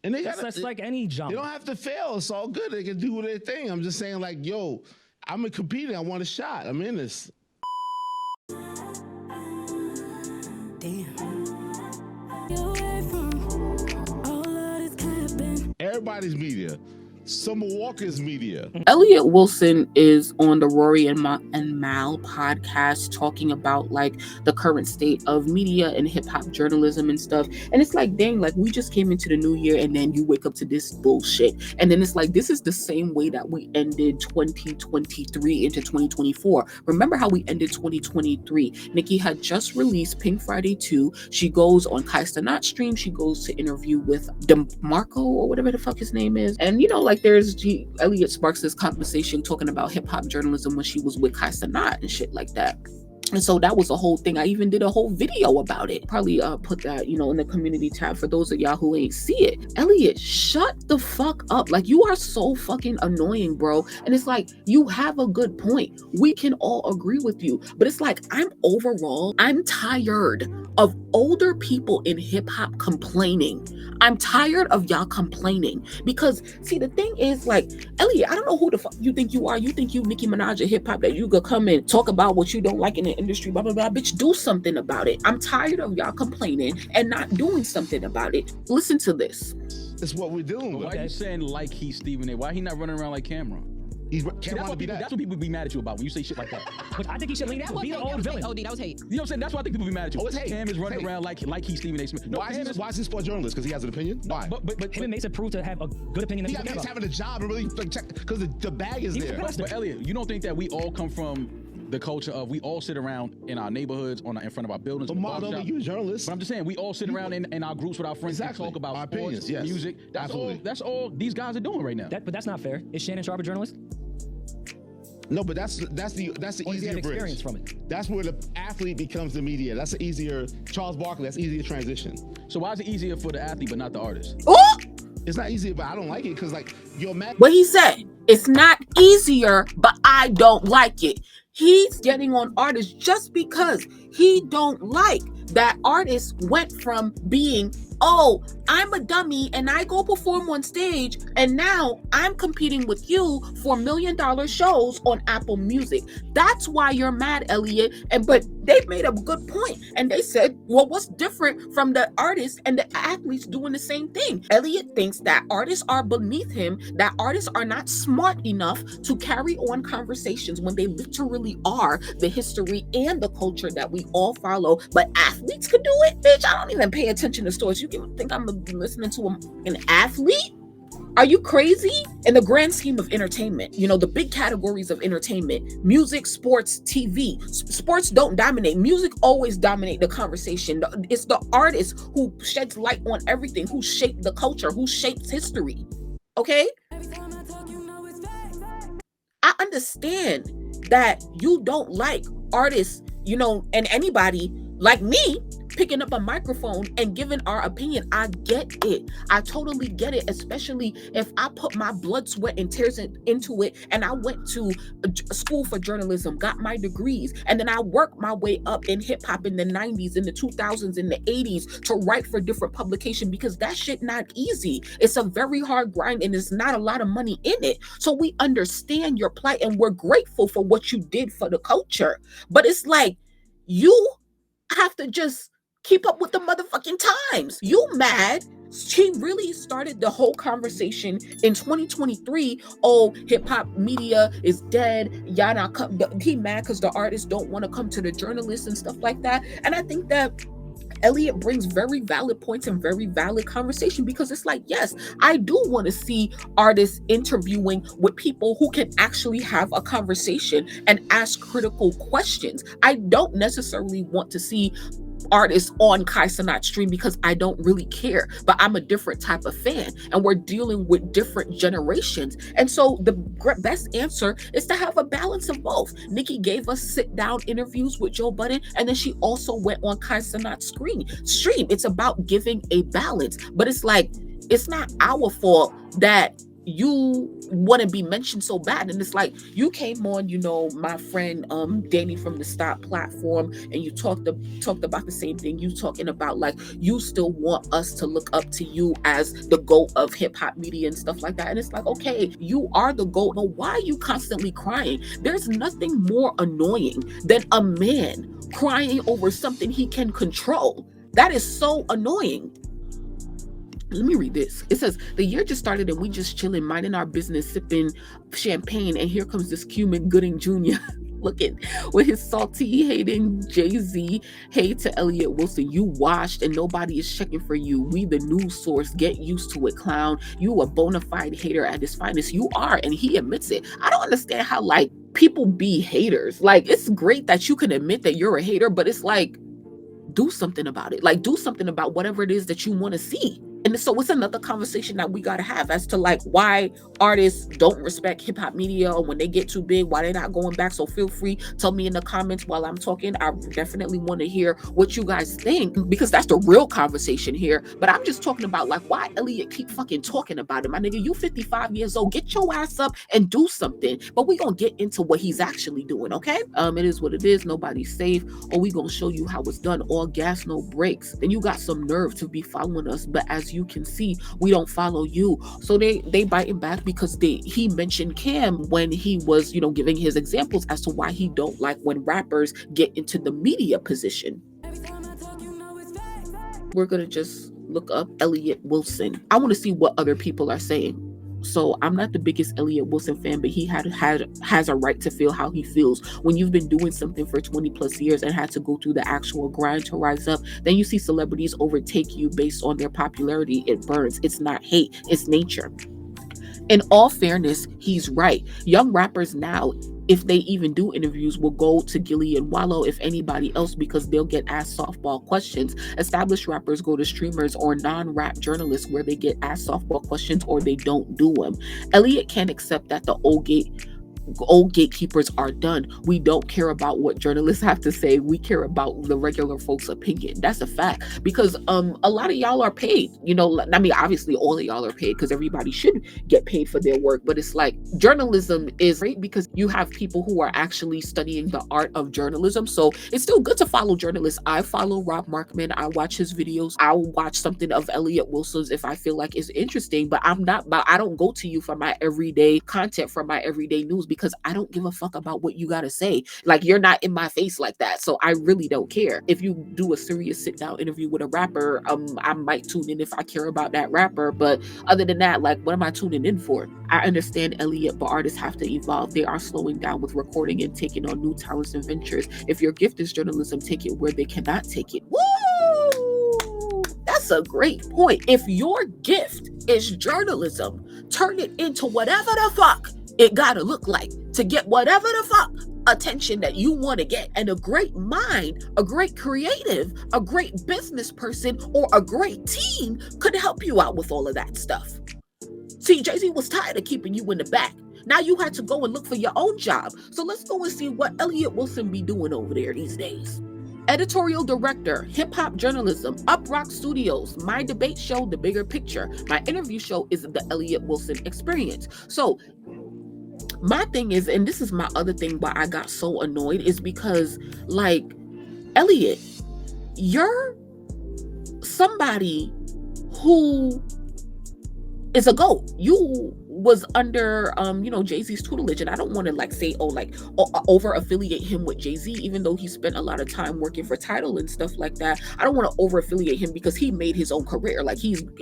And That's like any they jump. don't have to fail. It's all good. They can do their thing. I'm just saying, like, yo, I'm a competing. I want a shot. I'm in this. Everybody's media. Summer Walker's media. Elliott Wilson is on the Rory and Mal podcast talking about like the current state of media and hip hop journalism and stuff. And it's like, dang, like we just came into the new year and then you wake up to this bullshit. And then it's like, this is the same way that we ended 2023 into 2024. Remember how we ended 2023? Nicki had just released Pink Friday 2. She goes on Kai Cenat stream. She goes to interview with DeMarco or whatever the fuck his name is. And, you know, like Elliott sparks this conversation talking about hip hop journalism when she was with Kai Cenat and shit like that. And so that was a whole thing. I even did a whole video about it. Probably put that, in the community tab for those of y'all who ain't see it. Elliott, shut the fuck up. Like, you are so fucking annoying, bro. And it's like, you have a good point. We can all agree with you. But it's like, I'm tired of older people in hip hop complaining. I'm tired of y'all complaining. Because, see, the thing is, like, Elliott, I don't know who the fuck you think you are. You think you Nicki Minaj of hip hop, that you could come and talk about what you don't like in the industry, blah, blah, blah. Bitch, do something about it. I'm tired of y'all complaining and not doing something about it. Listen to this. It's what we're doing. Why are you saying like he's Stephen A? Why he not running around like Cameron? That's what people be mad at you about when you say shit like that. But I think he should lean out. Be the old villain. OD, that was hate. You know what I'm saying? That's why I think people be mad at you. Oh, it's hate. Cam is running around like he's Stephen A. Smith. No, why is he a sports journalist? Because he has an opinion? Why? But him and Mason proved to have a good opinion that he's having a job and really like check because the bag is there. But Elliott, you don't think that we all come from the culture of we all sit around in our neighborhoods, in front of our buildings. But Mark, don't make you a journalist. But I'm just saying, we all sit around in our groups with our friends and talk about our sports, opinions, yes. music. That's all these guys are doing right now. But that's not fair. Is Shannon Sharp a journalist? No, but that's the or easier experience bridge. From it. That's where the athlete becomes the media. That's an easier Charles Barkley. That's easier transition. So why is it easier for the athlete but not the artist? Oh! It's not easier, but I don't like it because like you're mad. What he said, it's not easier, but I don't like it. He's getting on artists just because he don't like that artist went from being, oh, I'm a dummy and I go perform on stage and now I'm competing with you for $1 million shows on Apple Music. That's why you're mad, Elliott. But they made a good point and they said, well, what's different from the artists and the athletes doing the same thing? Elliott thinks that artists are beneath him, that artists are not smart enough to carry on conversations when they literally are the history and the culture that we all follow. But athletes could do it? Bitch, I don't even pay attention to stories. You think I'm listening to an athlete? Are you crazy? In the grand scheme of entertainment, the big categories of entertainment, music, sports, TV. Sports don't dominate. Music always dominate the conversation. It's the artist who sheds light on everything, who shaped the culture, who shapes history. Okay? I understand that you don't like artists, and anybody like me picking up a microphone and giving our opinion. I get it. I totally get it, especially if I put my blood, sweat, and tears into it and I went to a school for journalism, got my degrees, and then I worked my way up in hip-hop in the 90s, in the 2000s, in the 80s to write for different publications because that shit not easy. It's a very hard grind and there's not a lot of money in it. So we understand your plight and we're grateful for what you did for the culture. But it's like, you have to just keep up with the motherfucking times. You mad? She really started the whole conversation in 2023. Oh, hip hop media is dead. Y'all not come. He mad because the artists don't want to come to the journalists and stuff like that. And I think that Elliott brings very valid points and very valid conversation because it's like, yes, I do want to see artists interviewing with people who can actually have a conversation and ask critical questions. I don't necessarily want to see artists on Kai Cenat stream because I don't really care, but I'm a different type of fan and we're dealing with different generations. And so the best answer is to have a balance of both. Nicki gave us sit down interviews with Joe Budden and then she also went on Kai Cenat's stream. It's about giving a balance, but it's like, it's not our fault that you want to be mentioned so bad. And it's like, you came on, my friend Danny from the Stop platform, and you talked about the same thing. You talking about like, you still want us to look up to you as the GOAT of hip-hop media and stuff like that. And it's like, okay, you are the GOAT, but why are you constantly crying? There's nothing more annoying than a man crying over something he can control. That is so annoying. Let me read this. It says, the year just started and we just chilling, minding our business, sipping champagne, and here comes this Cuban Gooding Jr. looking with his salty hating Jay-Z. Hey to Elliott Wilson, you washed and nobody is checking for you. We the news source, get used to it, clown. You a bona fide hater at his finest. You are, and he admits it. I don't understand how like people be haters. Like, it's great that you can admit that you're a hater, but it's like, do something about it. Like, do something about whatever it is that you want to see. And so it's another conversation that we got to have as to like why artists don't respect hip hop media, or when they get too big, why they're not going back. So feel free, tell me in the comments while I'm talking. I definitely want to hear what you guys think, because that's the real conversation here. But I'm just talking about like why Elliott keep fucking talking about it. My nigga, you 55 years old, get your ass up and do something. But we gonna get into what he's actually doing, okay? It is what it is. Nobody's safe. Or we gonna show you how it's done. All gas, no brakes. Then you got some nerve to be following us. But as you can see, we don't follow you. So they biting back because he mentioned Cam when he was, giving his examples as to why he don't like when rappers get into the media position. We're gonna just look up Elliott Wilson. I want to see what other people are saying. So I'm not the biggest Elliott Wilson fan, but he has a right to feel how he feels. When you've been doing something for 20 plus years and had to go through the actual grind to rise up, then you see celebrities overtake you based on their popularity. It burns. It's not hate, it's nature. In all fairness, he's right. Young rappers now, if they even do interviews, will go to Gilly and Wallow, if anybody else, because they'll get asked softball questions. Established rappers go to streamers or non-rap journalists where they get asked softball questions or they don't do them. Elliott can't accept that the old gatekeepers are done. We don't care about what journalists have to say. We care about the regular folks' opinion. That's a fact, because a lot of y'all are paid. I mean, obviously all of y'all are paid because everybody should get paid for their work, but it's like journalism is great because you have people who are actually studying the art of journalism. So it's still good to follow journalists. I follow Rob Markman. I watch his videos. I'll watch something of Elliott Wilson's if I feel like it's interesting, but I don't go to you for my everyday content, for my everyday news, because I don't give a fuck about what you gotta say. Like, you're not in my face like that, so I really don't care. If you do a serious sit-down interview with a rapper, I might tune in if I care about that rapper, but other than that, like, what am I tuning in for? I understand Elliott, but artists have to evolve. They are slowing down with recording and taking on new talents and ventures. If your gift is journalism, take it where they cannot take it. Woo! That's a great point. If your gift is journalism, turn it into whatever the fuck it gotta look like to get whatever the fuck attention that you want to get. And a great mind, a great creative, a great business person, or a great team could help you out with all of that stuff. See, Jay-Z was tired of keeping you in the back. Now you had to go and look for your own job. So let's go and see what Elliott Wilson be doing over there these days. Editorial director, hip hop journalism, Up Rock Studios. My debate show, The Bigger Picture. My interview show is The Elliott Wilson Experience. So my thing is, and this is my other thing why I got so annoyed, is because, like, Elliott, you're somebody who is a GOAT. You was under Jay-Z's tutelage, and I don't want to say over affiliate him with Jay-Z, even though he spent a lot of time working for Tidal and stuff like that. I don't want to over affiliate him because he made his own career. Like,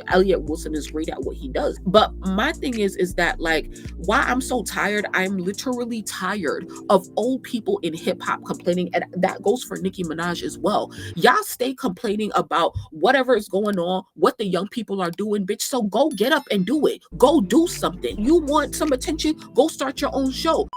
Elliott Wilson is great at what he does. But my thing is that, like, why I'm so tired, I'm literally tired of old people in hip hop complaining, and that goes for Nicki Minaj as well. Y'all stay complaining about whatever is going on, what the young people are doing, bitch. So go get up and do it. Go do something. You want some attention? Go start your own show.